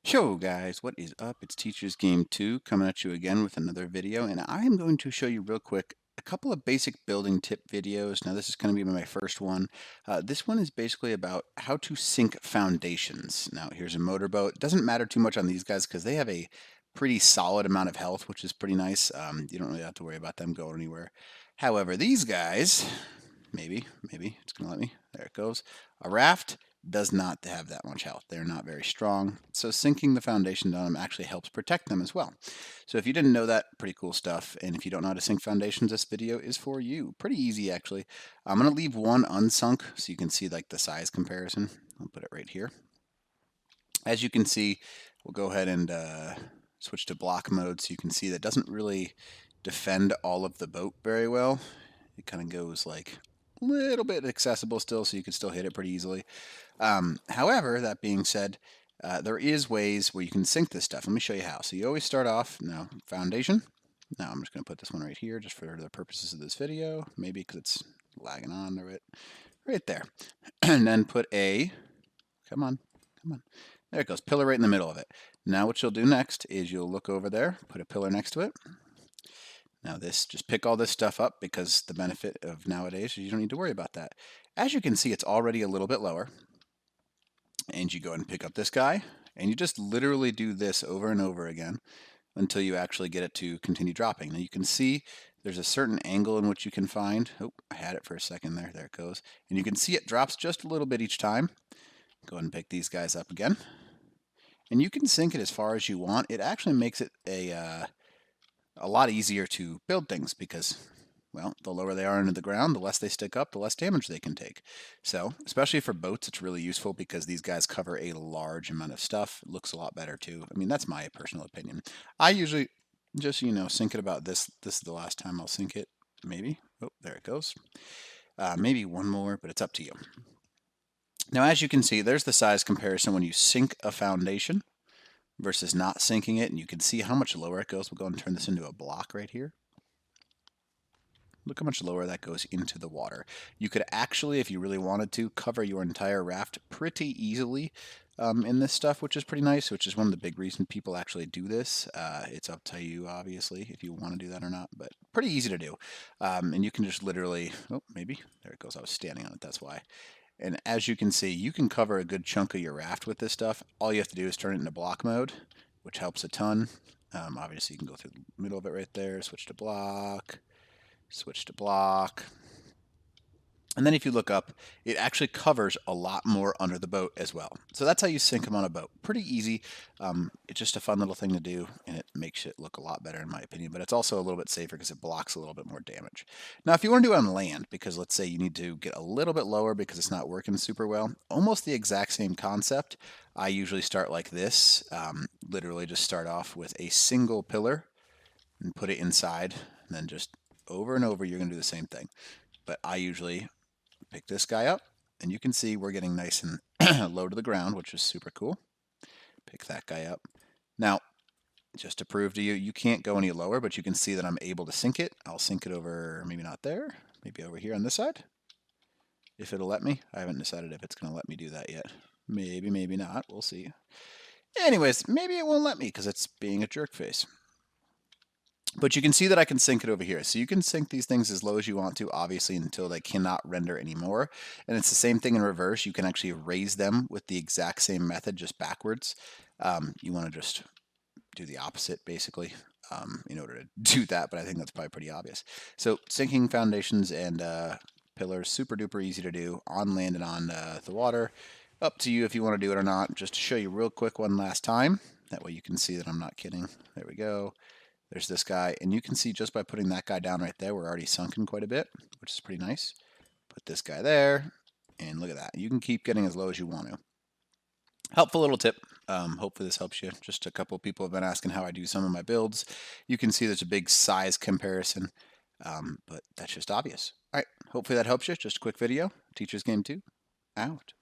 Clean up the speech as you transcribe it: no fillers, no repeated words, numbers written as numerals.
Yo guys, what is up? It's Teacher's Game 2 coming at you again with another video, and I am going to show you real quick a couple of basic building tip videos. Now this is going to be my first one. This one is basically about how to sink foundations. Now here's a motorboat. It doesn't matter too much on these guys because they have a pretty solid amount of health, which is pretty nice. You don't really have to worry about them going anywhere. However, these guys, maybe it's going to let me. There it goes. A raft does not have that much health. They're not very strong. So sinking the foundation on them actually helps protect them as well. So if you didn't know that, pretty cool stuff. And if you don't know how to sink foundations, this video is for you. Pretty easy, actually. I'm going to leave one unsunk so you can see like the size comparison. I'll put it right here. As you can see, we'll go ahead and switch to block mode so you can see that doesn't really defend all of the boat very well. It kind of goes like a little bit accessible still, so you can still hit it pretty easily. However, that being said, there is ways where you can sink this stuff. Let me show you how. So you always start off, now foundation. Now I'm just going to put this one right here just for the purposes of this video, maybe because it's lagging on to it. Right there. And then put a, come on. There it goes, pillar right in the middle of it. Now what you'll do next is you'll look over there, put a pillar next to it. Now this, just pick all this stuff up because the benefit of nowadays is you don't need to worry about that. As you can see, it's already a little bit lower. And you go ahead and pick up this guy, and you just literally do this over and over again until you actually get it to continue dropping. Now you can see there's a certain angle in which you can find. Oh, I had it for a second there. There it goes. And you can see it drops just a little bit each time. Go ahead and pick these guys up again. And you can sink it as far as you want. It actually makes it a lot easier to build things because, well, the lower they are into the ground, the less they stick up, the less damage they can take. So, especially for boats, it's really useful because these guys cover a large amount of stuff. It looks a lot better too. I mean, that's my personal opinion. I usually just, sink it about this. This is the last time I'll sink it, maybe. Oh, there it goes. Maybe one more, but it's up to you. Now, as you can see, there's the size comparison when you sink a foundation versus not sinking it, and you can see how much lower it goes. We'll go and turn this into a block right here. Look how much lower that goes into the water. You could actually, if you really wanted to, cover your entire raft pretty easily in this stuff, which is pretty nice, which is one of the big reasons people actually do this. It's up to you, obviously, if you want to do that or not, but pretty easy to do. And you can just literally, oh, maybe, there it goes. I was standing on it, that's why. And as you can see, you can cover a good chunk of your raft with this stuff. All you have to do is turn it into block mode, which helps a ton. Obviously, you can go through the middle of it right there, switch to block. Switch to block. And then if you look up, it actually covers a lot more under the boat as well. So that's how you sink them on a boat. Pretty easy. It's just a fun little thing to do, and it makes it look a lot better in my opinion. But it's also a little bit safer because it blocks a little bit more damage. Now, if you want to do it on land, because let's say you need to get a little bit lower because it's not working super well, almost the exact same concept. I usually start like this. Literally just start off with a single pillar and put it inside, and then just over and over, you're going to do the same thing. But I usually pick this guy up, and you can see we're getting nice and low to the ground, which is super cool. Pick that guy up. Now, just to prove to you, you can't go any lower, but you can see that I'm able to sink it. I'll sink it over, maybe not there, maybe over here on this side. If it'll let me. I haven't decided if it's going to let me do that yet. Maybe, maybe not. We'll see. Anyways, maybe it won't let me because it's being a jerk face. But you can see that I can sink it over here. So you can sink these things as low as you want to, obviously, until they cannot render anymore. And it's the same thing in reverse. You can actually raise them with the exact same method, just backwards. You want to just do the opposite, basically, in order to do that. But I think that's probably pretty obvious. So sinking foundations and pillars, super duper easy to do on land and on the water. Up to you if you want to do it or not. Just to show you real quick one last time. That way you can see that I'm not kidding. There we go. There's this guy, and you can see just by putting that guy down right there, we're already sunken quite a bit, which is pretty nice. Put this guy there, and look at that. You can keep getting as low as you want to. Helpful little tip. Hopefully this helps you. Just a couple of people have been asking how I do some of my builds. You can see there's a big size comparison, but that's just obvious. All right, hopefully that helps you. Just a quick video. Teacher's Game 2, out.